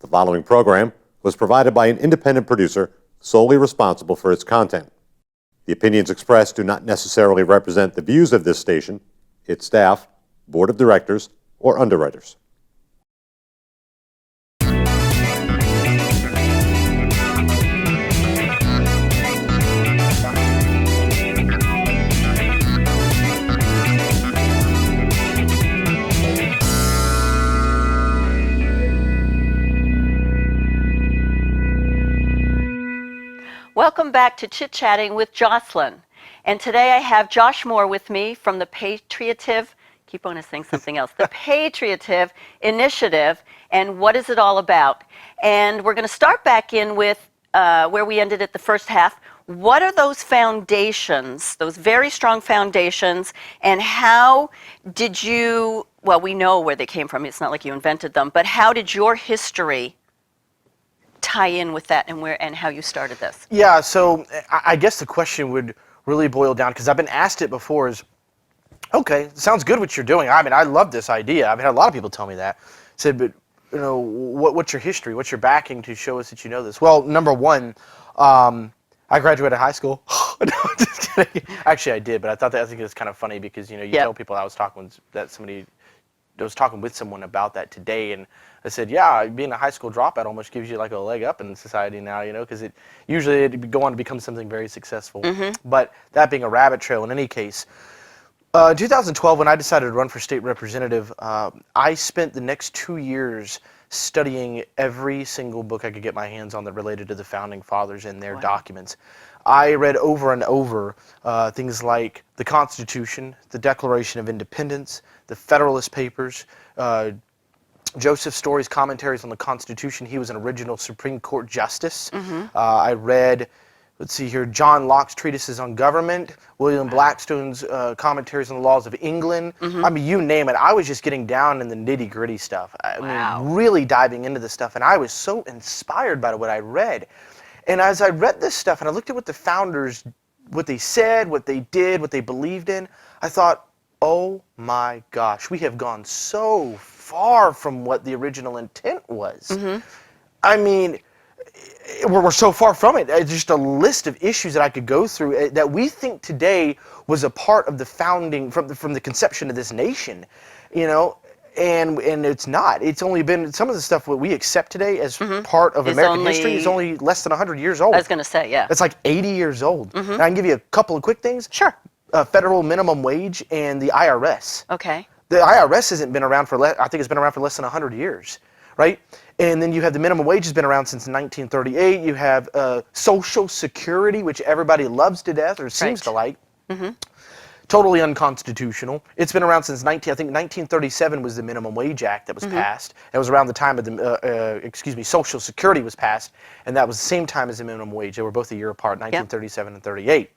The following program was provided by an independent producer solely responsible for its content. The opinions expressed do not necessarily represent the views of this station, its staff, board of directors, or underwriters. Welcome back to Chit Chatting with Jocelyn. And today I have Josh Moore with me from the Patriotive, keep on saying something else, the Patriotive Initiative, and what is it all about? And we're going to start back in with where we ended at the first half. What are those foundations, those very strong foundations, and how did you, well, we know where they came from, it's not like you invented them, but how did your history tie in with that and where and how you started this? Yeah, so I guess the question would really boil down, because I've been asked it before, is, okay, sounds good what you're doing. I mean, I love this idea. I've had a lot of people tell me that. Said, but, you know, what's your history? What's your backing to show us that you know this? Well, number one, I graduated high school. No, just kidding. Actually, I did, but I think it was kind of funny because, you know, you tell people I was talking with someone about that today, and I said, yeah, being a high school dropout almost gives you like a leg up in society now, you know, because it go on to become something very successful. But that being a rabbit trail in any case, 2012, when I decided to run for state representative, I spent the next 2 years studying every single book I could get my hands on that related to the Founding Fathers and their documents. I read over and over things like the Constitution, the Declaration of Independence, the Federalist Papers, Joseph Story's commentaries on the Constitution. He was an original Supreme Court justice. I read, let's see here, John Locke's treatises on government, William Blackstone's commentaries on the laws of England. I mean, you name it. I was just getting down in the nitty-gritty stuff. I mean, really diving into the stuff, and I was so inspired by what I read. And as I read this stuff and I looked at what the founders, what they said, what they did, what they believed in, I thought, oh my gosh, we have gone so far from what the original intent was. I mean, we're so far from it. It's just a list of issues that I could go through that we think today was a part of the founding, from the conception of this nation, you know. And it's not. It's only been, some of the stuff that we accept today as part of American history is only less than 100 years old. I was going to say, yeah. It's like 80 years old. And I can give you a couple of quick things. Sure. Federal minimum wage and the IRS. Okay. The IRS hasn't been around for, I think it's been around for less than 100 years, right? And then you have the minimum wage has been around since 1938. You have Social Security, which everybody loves to death or seems to like. Totally unconstitutional. It's been around since I think 1937 was the Minimum Wage Act that was passed. It was around the time of the, Social Security was passed, and that was the same time as the minimum wage. They were both a year apart, 1937 and 38.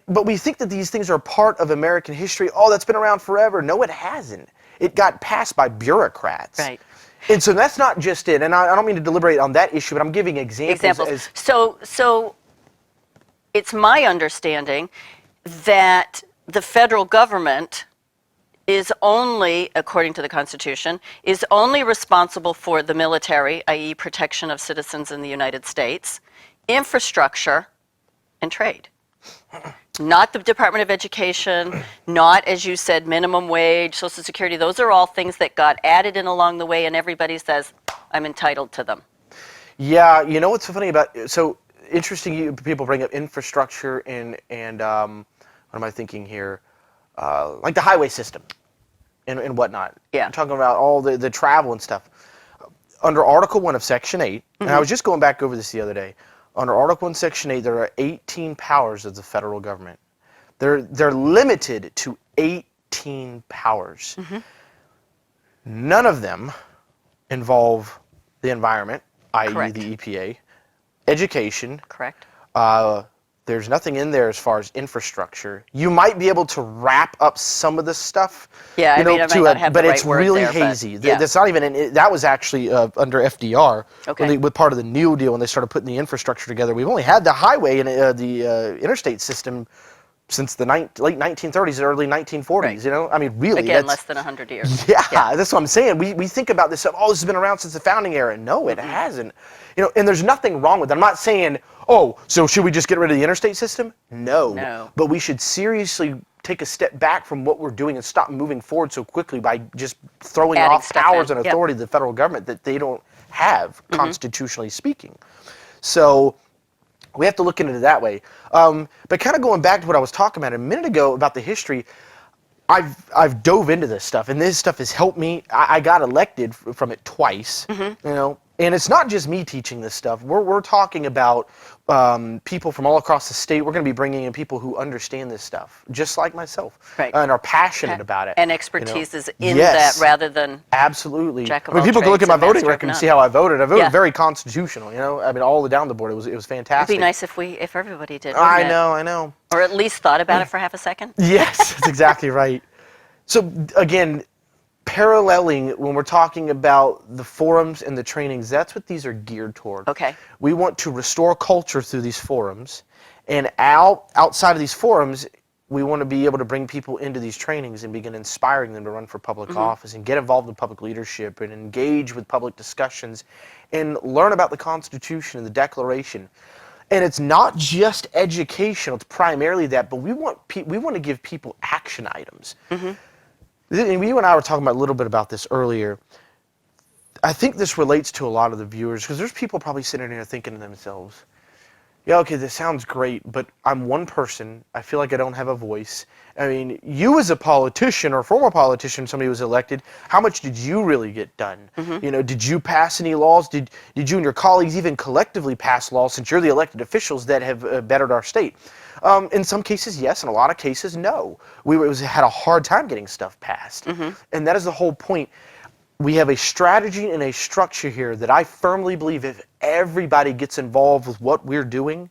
But we think that these things are part of American history. Oh, that's been around forever. No, it hasn't. It got passed by bureaucrats. Right. And so that's not just it. And I don't mean to deliberate on that issue, but I'm giving examples. So it's my understanding that the federal government is only, according to the Constitution, is only responsible for the military, i.e. protection of citizens in the United States, infrastructure, and trade. Not the Department of Education, not, as you said, minimum wage, Social Security. Those are all things that got added in along the way, and everybody says, I'm entitled to them. Yeah, you know what's so funny about, so interesting, people bring up infrastructure and what am I thinking here? Like the highway system and whatnot. Yeah. I'm talking about all the travel and stuff. Under Article 1 of Section 8, and I was just going back over this the other day, under Article 1, Section 8, there are 18 powers of the federal government. They're limited to 18 powers. None of them involve the environment, i.e. the EPA, education. Correct. There's nothing in there as far as infrastructure. You might be able to wrap up some of the stuff, yeah, I mean, I might not have but the right it's word really there, hazy. But, yeah. That's not even that was actually under FDR, okay. with part of the New Deal when they started putting the infrastructure together. We've only had the highway and the interstate system since the late 1930s, early 1940s. Right. You know, I mean, really, Again, that's less than 100 years. yeah, that's what I'm saying. We think about this stuff. Oh, this has been around since the founding era. No, it hasn't. You know, and there's nothing wrong with it. I'm not saying, oh, so should we just get rid of the interstate system? No. No. But we should seriously take a step back from what we're doing and stop moving forward so quickly by just throwing Adding off stuff powers in. and Yep. authority to the federal government that they don't have, constitutionally speaking. So we have to look into it that way. But kind of going back to what I was talking about a minute ago about the history, I've dove into this stuff, and this stuff has helped me. I got elected from it twice, you know, and it's not just me teaching this stuff. We're talking about people from all across the state. We're going to be bringing in people who understand this stuff, just like myself, Right. and are passionate about it. And expertise is in Yes. that rather than Absolutely. Jack of I mean, all people can look at trades my and voting master of record and none. see how I voted. I voted Yeah. very constitutional, you know. I mean, all the down the board, it was it'd fantastic. be nice if everybody did. I wouldn't it? know. Or at least thought about it for half a second. Yes, that's exactly right. So again, paralleling when we're talking about the forums and the trainings, that's what these are geared toward. Okay. We want to restore culture through these forums, and outside of these forums, we want to be able to bring people into these trainings and begin inspiring them to run for public office and get involved in public leadership and engage with public discussions and learn about the Constitution and the Declaration. And it's not just educational; it's primarily that. But we want to give people action items. And you and I were talking about a little bit about this earlier. I think this relates to a lot of the viewers because there's people probably sitting here thinking to themselves, yeah, okay, this sounds great, but I'm one person. I feel like I don't have a voice. I mean, you as a politician or former politician, somebody who was elected, how much did you really get done? You know, did you pass any laws? Did you and your colleagues even collectively pass laws since you're the elected officials that have bettered our state? In some cases, yes. In a lot of cases, no. We had a hard time getting stuff passed. And that is the whole point. We have a strategy and a structure here that I firmly believe if everybody gets involved with what we're doing,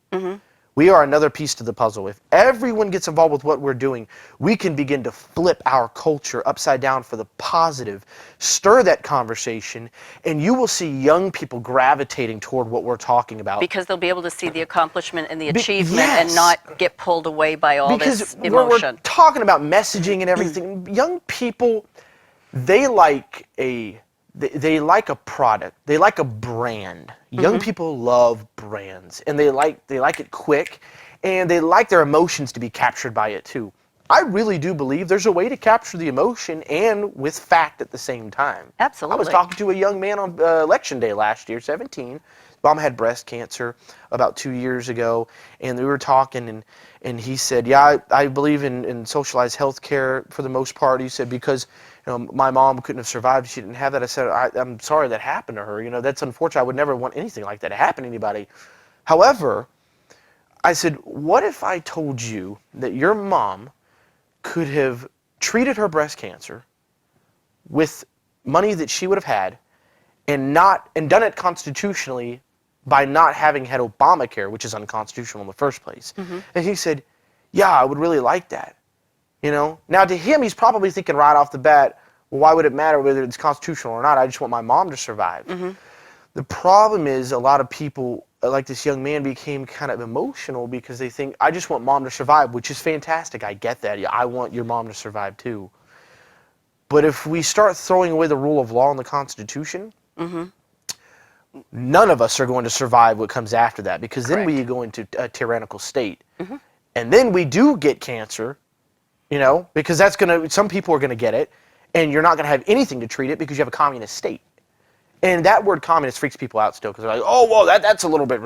we are another piece to the puzzle. If everyone gets involved with what we're doing, we can begin to flip our culture upside down for the positive, stir that conversation, and you will see young people gravitating toward what we're talking about. Because they'll be able to see the accomplishment and the achievement yes. and not get pulled away by all Because this we're emotion. talking about messaging and everything. Young people, they like a product. They like a brand. Young people love brands, and they like it quick, and they like their emotions to be captured by it too. I really do believe there's a way to capture the emotion and with fact at the same time. Absolutely. I was talking to a young man on election day last year, 17. His mom had breast cancer about 2 years ago, and we were talking, and he said, yeah, I believe in socialized health care for the most part. He said, because my mom couldn't have survived. She didn't have that. I said, I'm sorry that happened to her. You know, that's unfortunate. I would never want anything like that to happen to anybody. However, I said, what if I told you that your mom could have treated her breast cancer with money that she would have had and done it constitutionally by not having had Obamacare, which is unconstitutional in the first place? And he said, yeah, I would really like that. You know, now to him, he's probably thinking right off the bat, well, why would it matter whether it's constitutional or not? I just want my mom to survive. The problem is a lot of people, like this young man, became kind of emotional because they think, I just want mom to survive, which is fantastic. I get that. I want your mom to survive too. But if we start throwing away the rule of law in the Constitution, none of us are going to survive what comes after that, because then we go into a tyrannical state. And then we do get cancer, because some people are going to get it, and you're not going to have anything to treat it because you have a communist state. And that word communist freaks people out still, because they're like, oh, well, that's a little bit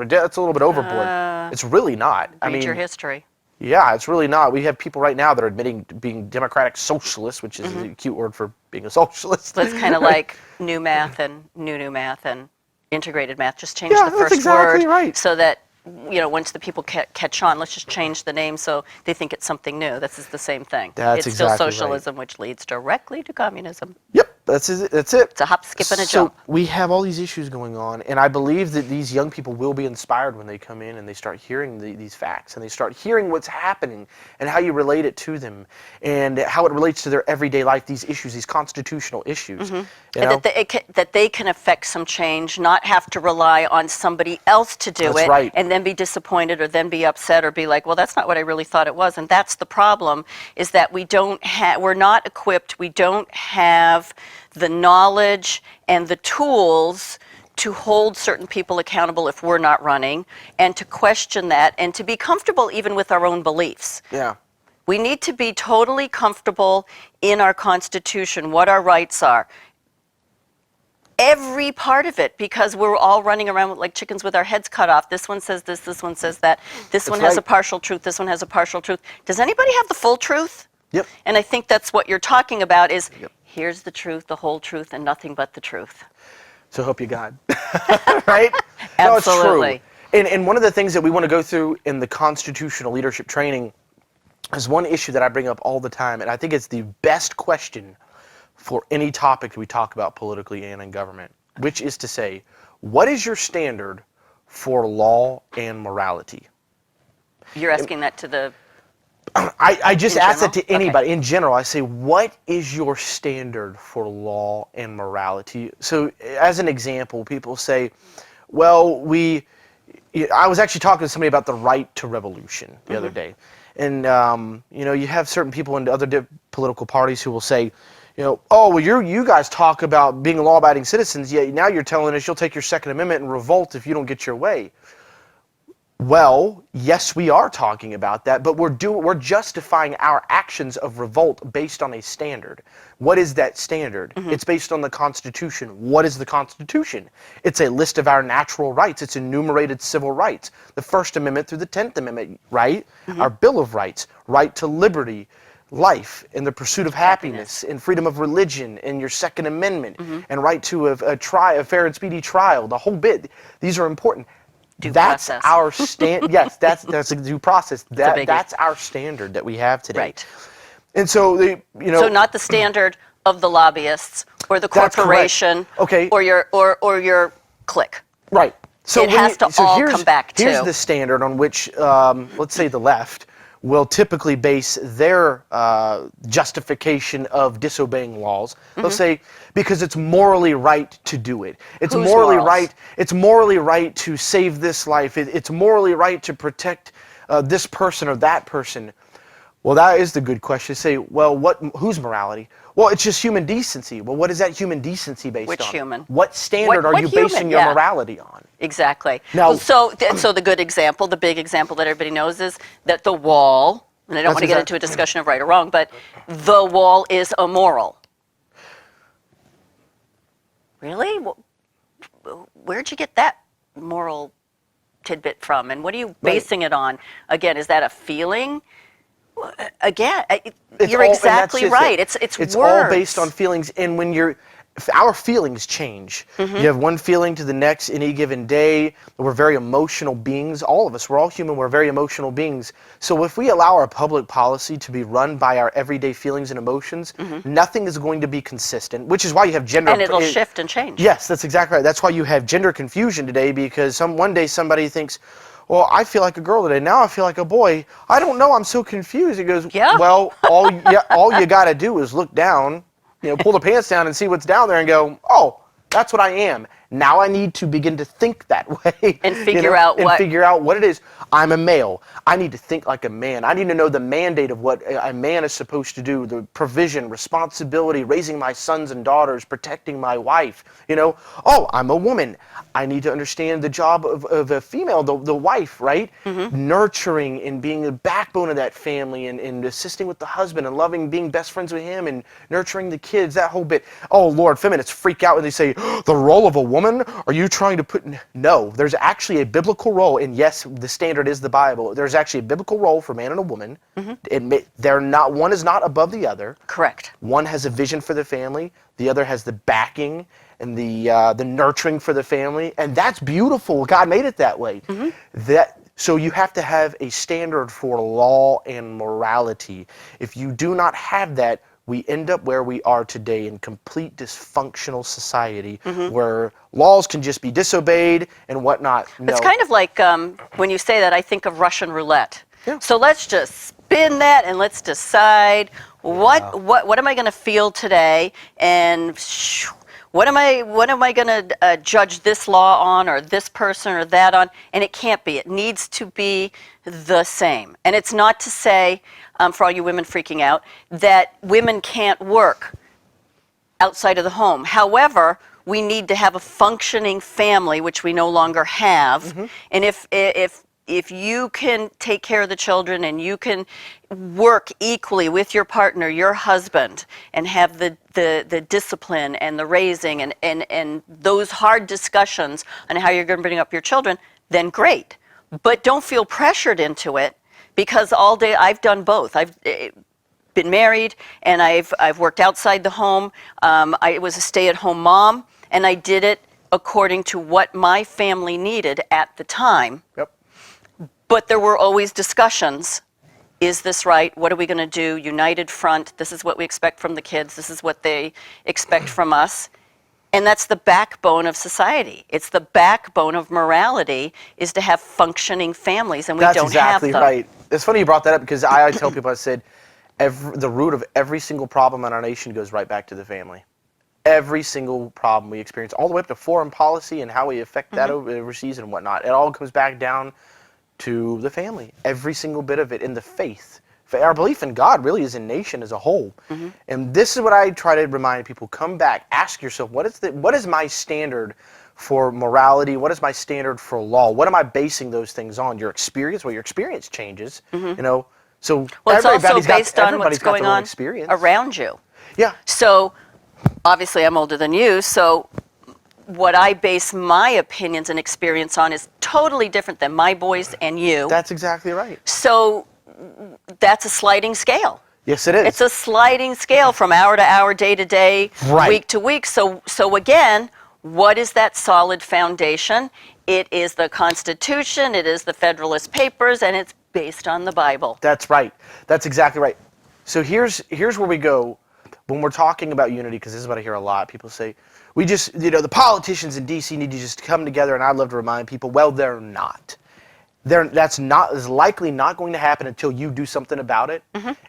overboard. It's really not. Read your history. Yeah, it's really not. We have people right now that are admitting to being democratic socialists, which is a cute word for being a socialist. So it's kind of like new math and new math and integrated math. Just change the that's first exactly word right. so that, once the people catch on, let's just change the name so they think it's something new. This is the same thing. That's it's still exactly right. socialism, which leads directly to communism. Yep. That's it. It's a hop, skip, and a So jump. we have all these issues going on, and I believe that these young people will be inspired when they come in and they start hearing these facts, and they start hearing what's happening and how you relate it to them, and how it relates to their everyday life. These issues, these constitutional issues, you know? And that they can affect some change, not have to rely on somebody else to do That's it, right. and then be disappointed or then be upset or be like, well, that's not what I really thought it was. And that's the problem, is that we're not equipped, we don't have the knowledge and the tools to hold certain people accountable if we're not running, and to question that, and to be comfortable even with our own beliefs. Yeah. We need to be totally comfortable in our Constitution, what our rights are. Every part of it, because we're all running around like chickens with our heads cut off. This one says this one says that. This one has a partial truth, this one has a partial truth. Does anybody have the full truth? Yep. And I think that's what you're talking about is, here's the truth, the whole truth, and nothing but the truth. So help you God. Right? Absolutely. No, it's true. And one of the things that we want to go through in the constitutional leadership training is one issue that I bring up all the time, and I think it's the best question for any topic we talk about politically and in government, which is to say, what is your standard for law and morality? You're asking that to the... I just In ask that general? to anybody. In general, I say, what is your standard for law and morality? So, as an example, people say, well, I was actually talking to somebody about the right to revolution the other day. And, you have certain people in other political parties who will say, oh, well, you guys talk about being law-abiding citizens, yet now you're telling us you'll take your Second Amendment and revolt if you don't get your way. Well, yes, we are talking about that, but we're justifying our actions of revolt based on a standard. What is that standard? It's based on the Constitution. What is the Constitution? It's a list of our natural rights. It's enumerated civil rights. The First Amendment through the 10th Amendment, right? Our Bill of Rights, right to liberty, life, and the pursuit of happiness, and freedom of religion, and your Second Amendment, and right to a fair and speedy trial, the whole bit. These are important. That's process. our stand. Yes, that's a due process. That's our standard that we have today. Right. And so So not the standard of the lobbyists or the That's correct. corporation, Okay. or your clique. Right. So It has to all come back Here's to. the standard on which, let's say, the left will typically base their justification of disobeying laws. They'll say, because it's morally right to do it. It's Whose morally morals? right. It's morally right to save this life. It's morally right to protect this person or that person. Well, that is the good question. Say, well, whose morality? Well, it's just human decency. Well, what is that human decency based Which on? human? What standard are What you human? basing your Yeah. morality on? Exactly. Now- So the good example, the big example that everybody knows is that the wall, and I don't That's want to get into a discussion of right or wrong, but the wall is immoral. Really? Where'd you get that moral tidbit from? And what are you basing it on? Again, is that a feeling? Again, you're and that's exactly just right. it. It's all words. based on feelings, and our feelings change. You have one feeling to the next any given day. We're very emotional beings. All of us, we're all human. We're very emotional beings. So if we allow our public policy to be run by our everyday feelings and emotions, nothing is going to be consistent. Which is why you have gender. And it'll shift and change. Yes, that's exactly right. That's why you have gender confusion today, because one day somebody thinks, well, I feel like a girl today. Now I feel like a boy. I don't know. I'm so confused. He goes, Yeah. well, all you got to do is look down, pull the pants down and see what's down there and go, oh, that's what I am. Now I need to begin to think that way. And figure out what it is. I'm a male. I need to think like a man. I need to know the mandate of what a man is supposed to do, the provision, responsibility, raising my sons and daughters, protecting my wife. Oh, I'm a woman. I need to understand the job of a female, the wife, right? Nurturing and being the backbone of that family, and assisting with the husband and loving, being best friends with him and nurturing the kids, that whole bit. Oh, Lord, feminists freak out when they say, the role of a woman? Are you trying to put... No, there's actually a biblical role, and yes, the standard is the Bible. There's actually a biblical role for a man and a woman. One is not above the other. Correct. One has a vision for the family. The other has the backing and the nurturing for the family, and that's beautiful. God made it that way. So you have to have a standard for law and morality. If you do not have that, we end up where we are today in complete dysfunctional society where laws can just be disobeyed and whatnot. No. It's kind of like when you say that, I think of Russian roulette. Yeah. So let's just spin that and let's decide what am I going to feel today, and what am I going to judge this law on, or this person or that on? And it can't be. It needs to be the same. And it's not to say, for all you women freaking out, that women can't work outside of the home. However, we need to have a functioning family, which we no longer have. And if you can take care of the children and you can work equally with your partner, your husband, and have the discipline and the raising and those hard discussions on how you're going to bring up your children, then great. But don't feel pressured into it, because all day I've done both. I've been married and I've worked outside the home. I was a stay-at-home mom, and I did it according to what my family needed at the time. Yep. But there were always discussions. Is this right? What are we going to do? United front. This is what we expect from the kids. This is what they expect from us. And that's the backbone of society. It's the backbone of morality, is to have functioning families, and we don't have them. That's exactly right. It's funny you brought that up, because I tell people, I said, the root of every single problem in our nation goes right back to the family. Every single problem we experience, all the way up to foreign policy and how we affect that overseas and whatnot, it all comes back down to the family. Every single bit of it, in the faith. Our belief in God really is in nation as a whole. And this is what I try to remind people. Come back, ask yourself, what is my standard for morality? What is my standard for law? What am I basing those things on? Your experience? Well, your experience changes, you know. So well, it's also based on everybody's what's going got their own on experience around you. Yeah. So obviously I'm older than you, so what I base my opinions and experience on is totally different than my boys and you. That's exactly right. So that's a sliding scale. Yes, it is. It's a sliding scale from hour to hour, day to day, week to week. So again, what is that solid foundation? It is the Constitution, it is the Federalist Papers, and it's based on the Bible. That's right. That's exactly right. So here's where we go when we're talking about unity, because this is what I hear a lot. People say, we just, the politicians in D.C. need to just come together, and I'd love to remind people, well, they're not. That's likely not going to happen until you do something about it.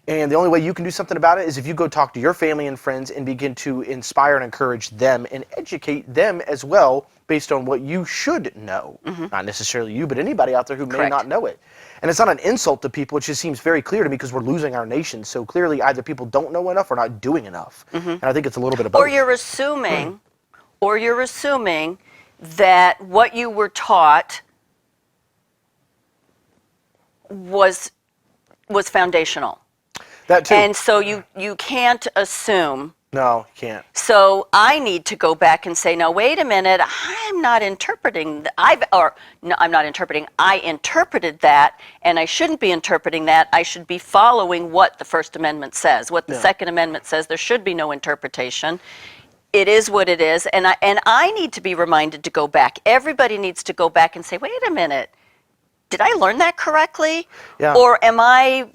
And the only way you can do something about it is if you go talk to your family and friends and begin to inspire and encourage them and educate them as well, based on what you should know. Not necessarily you, but anybody out there who may not know it. And it's not an insult to people. It just seems very clear to me, because we're losing our nation. So clearly either people don't know enough or not doing enough. And I think it's a little bit of both. Or you're assuming that what you were taught was foundational. That too. And so you can't assume. No, you can't. So I need to go back and say, no, wait a minute, I'm not interpreting. I interpreted that, and I shouldn't be interpreting that. I should be following what the First Amendment says, what the Second Amendment says. There should be no interpretation. It is what it is, and I need to be reminded to go back. Everybody needs to go back and say, wait a minute, did I learn that correctly? Yeah. Or am I,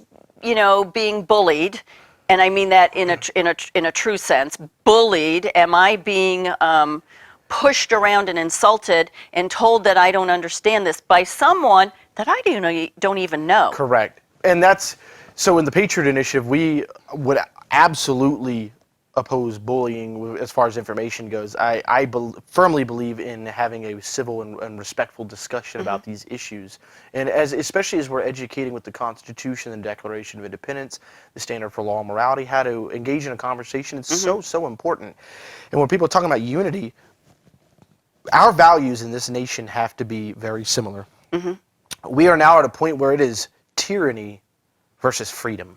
being bullied? And I mean that in a true sense. Bullied? Am I being pushed around and insulted and told that I don't understand this by someone that I don't even know? Correct. And so in the Patriot Initiative, we would absolutely oppose bullying as far as information goes. I firmly believe in having a civil and respectful discussion about these issues, and especially as we're educating with the Constitution and Declaration of Independence, the standard for law and morality, how to engage in a conversation. It's so important. And when people are talking about unity, our values in this nation have to be very similar. We are now at a point where it is tyranny versus freedom.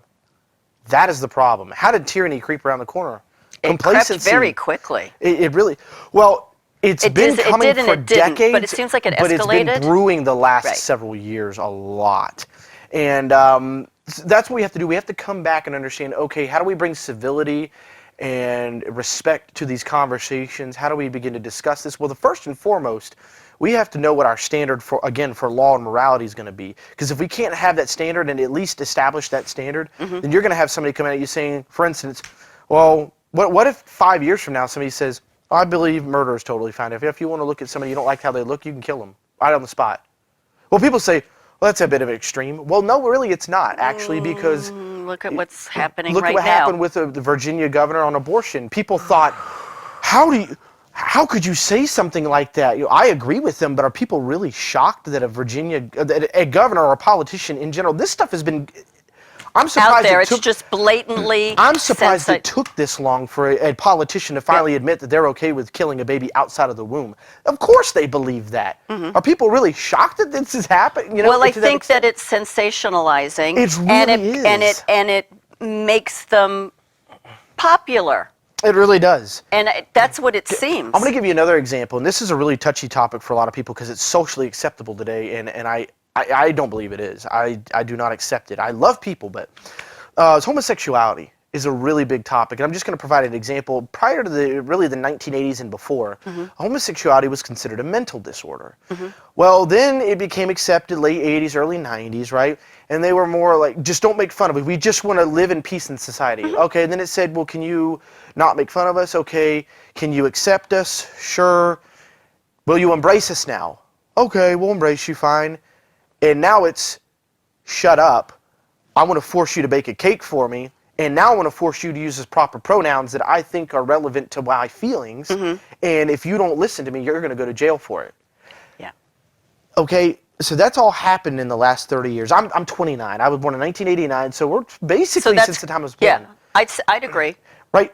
That is the problem. How did tyranny creep around the corner? It crept very quickly. It really, well, it's been coming for decades. But it seems like it escalated. But it's been brewing the last several years a lot. And that's what we have to do. We have to come back and understand, okay, how do we bring civility and respect to these conversations? How do we begin to discuss this? Well, the first and foremost, we have to know what our standard for law and morality is going to be. Because if we can't have that standard and at least establish that standard, then you're going to have somebody come at you saying, for instance, Well, what if 5 years from now somebody says, I believe murder is totally fine. If you want to look at somebody you don't like how they look, you can kill them right on the spot. Well, people say, well, that's a bit of an extreme. Well, no, really it's not, actually, because Look at what's happening look right at what now. happened with the Virginia governor on abortion. People thought, how could you say something like that? I agree with them, but are people really shocked that a governor or a politician in general, this stuff has been, I'm surprised Out there, it it's took, just blatantly. I'm surprised it took this long for a politician to finally admit that they're okay with killing a baby outside of the womb. Of course they believe that. Are people really shocked that this is happening? Well, I think that it's sensationalizing. It really is. And it makes them popular. It really does. And that's what it seems. I'm going to give you another example, and this is a really touchy topic for a lot of people because it's socially acceptable today, and I don't believe it is. I do not accept it. I love people, but homosexuality is a really big topic, and I'm just going to provide an example. Prior to the 1980s and before, homosexuality was considered a mental disorder. Well, then it became accepted late 80s, early 90s, right? And they were more like, just don't make fun of it. We just want to live in peace in society. Okay, and then it said, well, can you not make fun of us? Okay, can you accept us? Sure. Will you embrace us now? Okay, we'll embrace you, fine. And now it's, shut up. I want to force you to bake a cake for me. And now I want to force you to use the proper pronouns that I think are relevant to my feelings. And if you don't listen to me, you're going to go to jail for it. Yeah. Okay, so that's all happened in the last 30 years. I'm 29. I was born in 1989, so we're basically since the time I was born. Yeah, I'd agree. Right.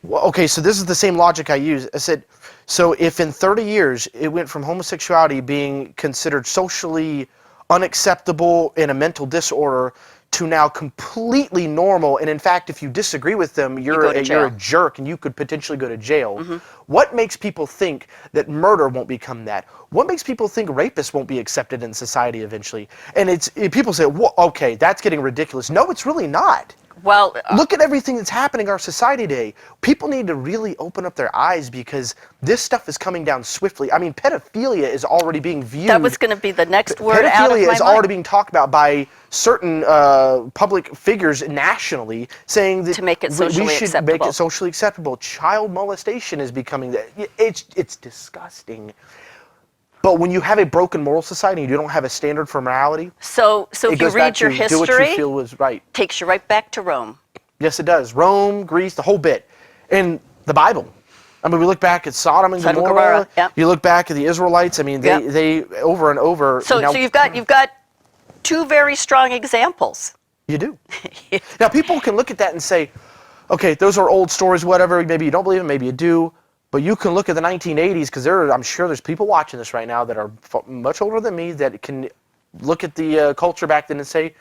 Well, okay, so this is the same logic I use. I said, so if in 30 years it went from homosexuality being considered socially unacceptable and a mental disorder to now completely normal, and in fact, if you disagree with them, you're a jerk and you could potentially go to jail. What makes people think that murder won't become that? What makes people think rapists won't be accepted in society eventually? And people say, well, okay, that's getting ridiculous. No, it's really not. Well, look at everything that's happening in our society today. People need to really open up their eyes because this stuff is coming down swiftly. I mean, pedophilia is already being viewed. That was going to be the next word out of my Pedophilia is mind. already being talked about by certain public figures nationally, saying that to make it we socially should acceptable. make it socially acceptable. Child molestation is becoming that. It's disgusting. But when you have a broken moral society and you don't have a standard for morality, so if you read your history, do what you feel was right. Takes you right back to Rome. Yes, it does. Rome, Greece, the whole bit. And the Bible. I mean, we look back at Sodom and Gomorrah. Yep. You look back at the Israelites. I mean, they over and over. So you've got two very strong examples. You do. Now, people can look at that and say, okay, those are old stories, whatever. Maybe you don't believe them, maybe you do. But you can look at the 1980s, because I'm sure there's people watching this right now that are much older than me that can look at the culture back then and say,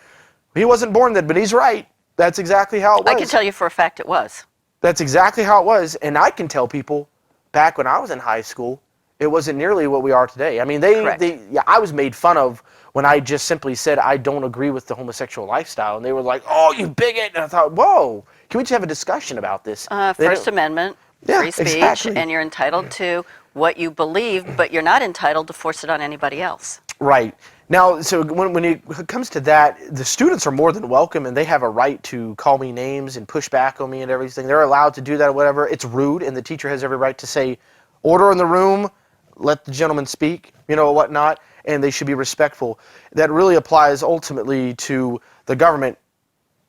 he wasn't born then, but he's right. That's exactly how it was. I can tell you for a fact it was. That's exactly how it was. And I can tell people, back when I was in high school, it wasn't nearly what we are today. I mean, I was made fun of when I just simply said I don't agree with the homosexual lifestyle. And they were like, oh, you bigot. And I thought, whoa, can we just have a discussion about this? First Amendment. Yeah, free speech, exactly. And you're entitled to what you believe, but you're not entitled to force it on anybody else. Right. Now, so when it comes to that, the students are more than welcome, and they have a right to call me names and push back on me and everything. They're allowed to do that or whatever. It's rude, and the teacher has every right to say, order in the room, let the gentleman speak, whatnot, and they should be respectful. That really applies ultimately to the government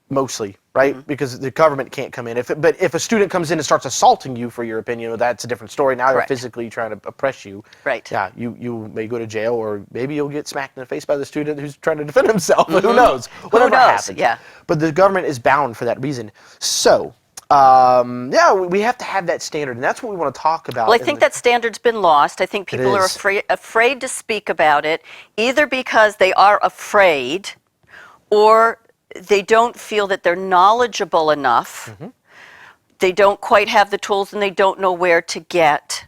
mostly, right? Because the government can't come in. But if a student comes in and starts assaulting you for your opinion, that's a different story. Now they're physically trying to oppress you. Right. Yeah, you may go to jail, or maybe you'll get smacked in the face by the student who's trying to defend himself. Who knows? Whatever happens. Yeah. But the government is bound for that reason. So, we have to have that standard, and that's what we want to talk about. Well, I think that standard's been lost. I think people are afraid to speak about it, either because they are afraid, or they don't feel that they're knowledgeable enough. They don't quite have the tools, and they don't know where to get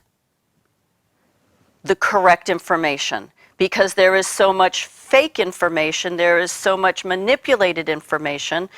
the correct information, because there is so much fake information, there is so much manipulated information,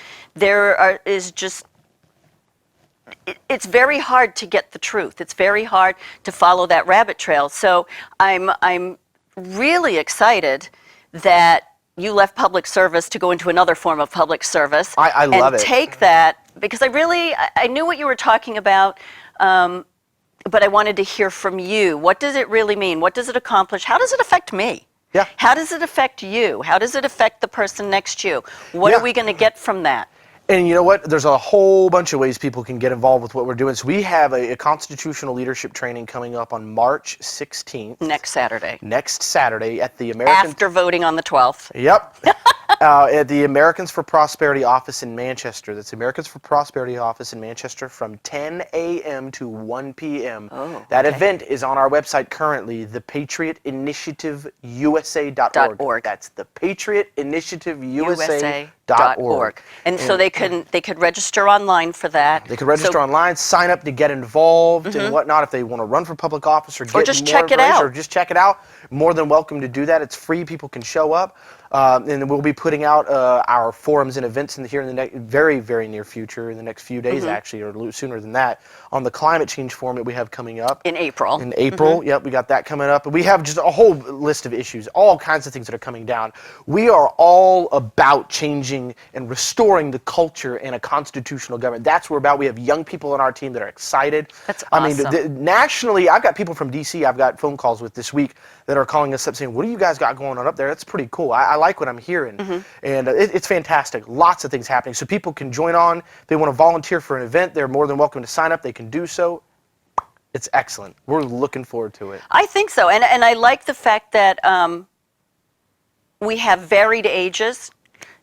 it's very hard to get the truth. It's very hard to follow that rabbit trail. So I'm really excited that you left public service to go into another form of public service. I love it. And take that because I knew what you were talking about, but I wanted to hear from you. What does it really mean? What does it accomplish? How does it affect me? Yeah. How does it affect you? How does it affect the person next to you? What are we going to get from that? And you know what? There's a whole bunch of ways people can get involved with what we're doing. So we have a constitutional leadership training coming up on March 16th. Next Saturday. Next Saturday at the American... After voting on the 12th. Yep. At the Americans for Prosperity office in Manchester. That's the Americans for Prosperity office in Manchester from 10 a.m. to 1 p.m. Oh, that okay. event is on our website currently, thepatriotinitiativeusa.org. That's thepatriotinitiativeusa.org. And so they could register online for that. They could register online, sign up to get involved and whatnot if they want to run for public office or get just more check it information out. or just check it out. More than welcome to do that. It's free. People can show up. And we'll be putting out our forums and events here in the very, very near future, in the next few days actually, or sooner than that, on the climate change forum that we have coming up. In April. In April, yep, we got that coming up. We have just a whole list of issues, all kinds of things that are coming down. We are all about changing and restoring the culture and a constitutional government. That's what we're about. We have young people on our team that are excited. That's awesome. I mean, nationally, I've got people from D.C. I've got phone calls with this week that are calling us up saying, what do you guys got going on up there? That's pretty cool. I like what I'm hearing. And it's fantastic. Lots of things happening. So people can join on. If they want to volunteer for an event, they're more than welcome to sign up. They can do so. It's excellent. We're looking forward to it. I think so. And I like the fact that we have varied ages,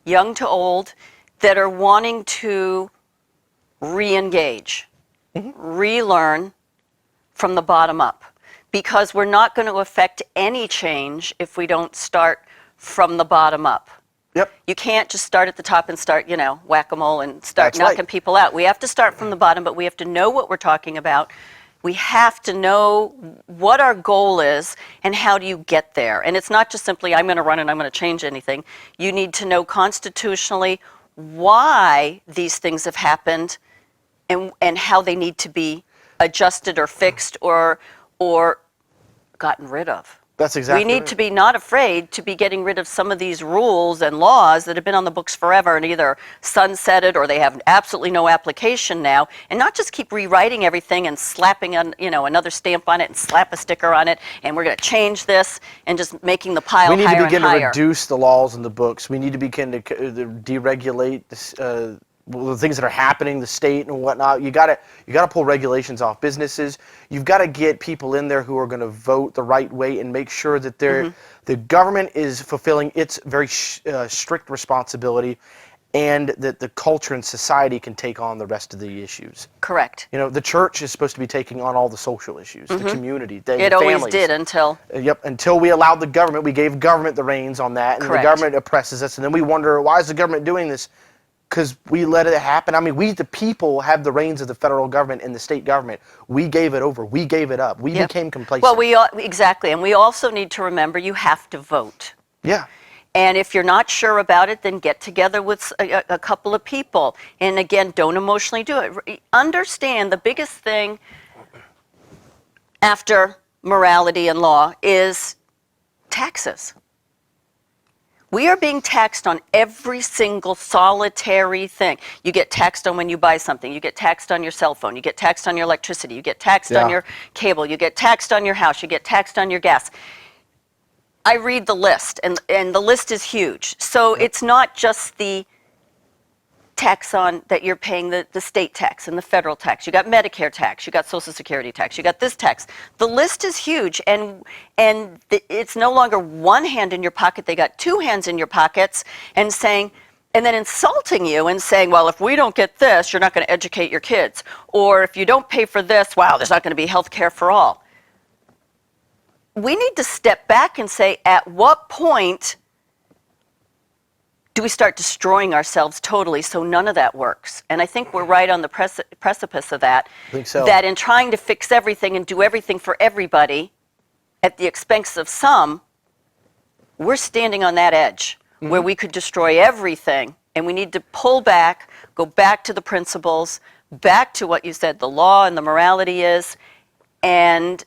young to old, that are wanting to re-engage, relearn from the bottom up. Because we're not going to affect any change if we don't start from the bottom up. Yep. You can't just start at the top and start, whack-a-mole and start That's knocking right. people out. We have to start from the bottom, but we have to know what we're talking about. We have to know what our goal is and how do you get there. And it's not just simply, I'm going to run and I'm going to change anything. You need to know constitutionally why these things have happened and how they need to be adjusted or fixed or gotten rid of. That's exactly We need right. to be not afraid to be getting rid of some of these rules and laws that have been on the books forever and either sunsetted or they have absolutely no application now, and not just keep rewriting everything and slapping another stamp on it and slap a sticker on it and we're going to change this and just making the pile higher and higher. We need to begin to reduce the laws in the books. We need to begin to deregulate this, the things that are happening, the state and whatnot. You gotta pull regulations off businesses. You've got to get people in there who are going to vote the right way and make sure that the government is fulfilling its very strict responsibility, and that the culture and society can take on the rest of the issues. Correct. The church is supposed to be taking on all the social issues, the community, the It families. always did until... Yep, until we allowed the government, we gave government the reins on that, and Correct. the government oppresses us, and then we wonder, why is the government doing this? Because we let it happen. I mean, we, the people, have the reins of the federal government and the state government. We gave it over. We gave it up. We became complacent. Well, exactly. And we also need to remember you have to vote. Yeah. And if you're not sure about it, then get together with a couple of people. And again, don't emotionally do it. Understand the biggest thing after morality and law is taxes. We are being taxed on every single solitary thing. You get taxed on when you buy something. You get taxed on your cell phone. You get taxed on your electricity. You get taxed on your cable. You get taxed on your house. You get taxed on your gas. I read the list, and the list is huge. So it's not just the tax on that you're paying, the state tax and the federal tax. You got Medicare tax. You got Social Security tax. You got this tax. The list is huge, and it's no longer one hand in your pocket. They got two hands in your pockets, and then insulting you and saying, well, if we don't get this, you're not going to educate your kids. Or if you don't pay for this, wow, there's not going to be health care for all. We need to step back and say, at what point do we start destroying ourselves totally so none of that works? And I think we're right on the precipice of that. I think so. That in trying to fix everything and do everything for everybody at the expense of some, we're standing on that edge where we could destroy everything. And we need to pull back, go back to the principles, back to what you said the law and the morality is, and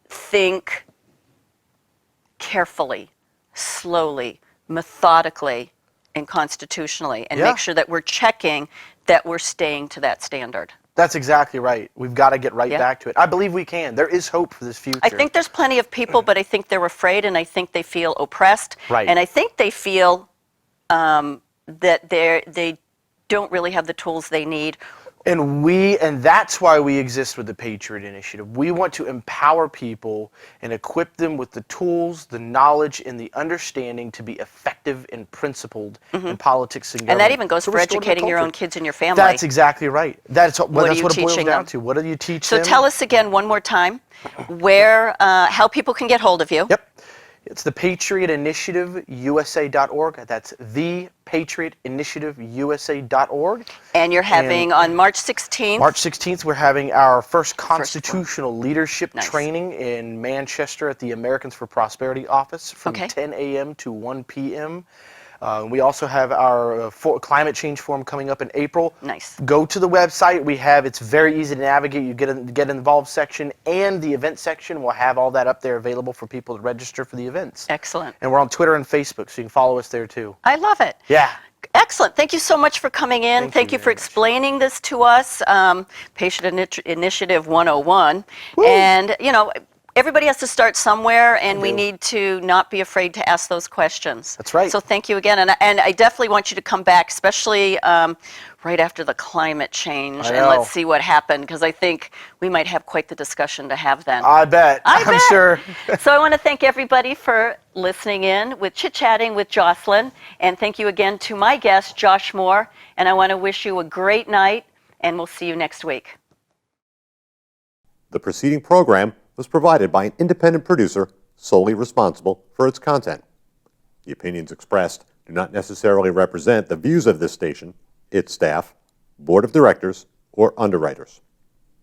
think carefully, slowly, methodically, and constitutionally, and Yeah. make sure that we're checking that we're staying to that standard. That's exactly right. We've got to get right Yeah. back to it. I believe we can. There is hope for this future. I think there's plenty of people, but I think they're afraid, and I think they feel oppressed. Right. And I think they feel that they don't really have the tools they need. And that's why we exist with the Patriot Initiative. We want to empower people and equip them with the tools, the knowledge, and the understanding to be effective and principled in politics and government. And that even goes to for restore their educating your own culture. kids and your family. That's exactly right. That's what are you it boils teaching down them? to. What do you teach So them? tell us again one more time how people can get hold of you. Yep. It's the Patriot Initiative USA.org. That's the Patriot Initiative USA.org. And you're having on March 16th. March 16th, we're having our first constitutional leadership Nice. training in Manchester at the Americans for Prosperity office from Okay. 10 a.m. to 1 p.m. We also have our climate change forum coming up in April. Nice. Go to the website. It's very easy to navigate. You get involved section and the event section. We'll have all that up there available for people to register for the events. Excellent. And we're on Twitter and Facebook, so you can follow us there too. I love it. Yeah. Excellent. Thank you so much for coming in. Thank you for very much. explaining this to us. Patriot Initiative 101. Woo. And, everybody has to start somewhere, and we do. need to not be afraid to ask those questions. That's right. So thank you again. And I definitely want you to come back, especially right after the climate change. I And know. let's see what happened, because I think we might have quite the discussion to have then. I bet. I I'm bet. sure. So I want to thank everybody for listening in with Chit Chatting with Jocelyn. And thank you again to my guest, Josh Moore. And I want to wish you a great night, and we'll see you next week. The preceding program was provided by an independent producer solely responsible for its content. The opinions expressed do not necessarily represent the views of this station, its staff, board of directors, or underwriters.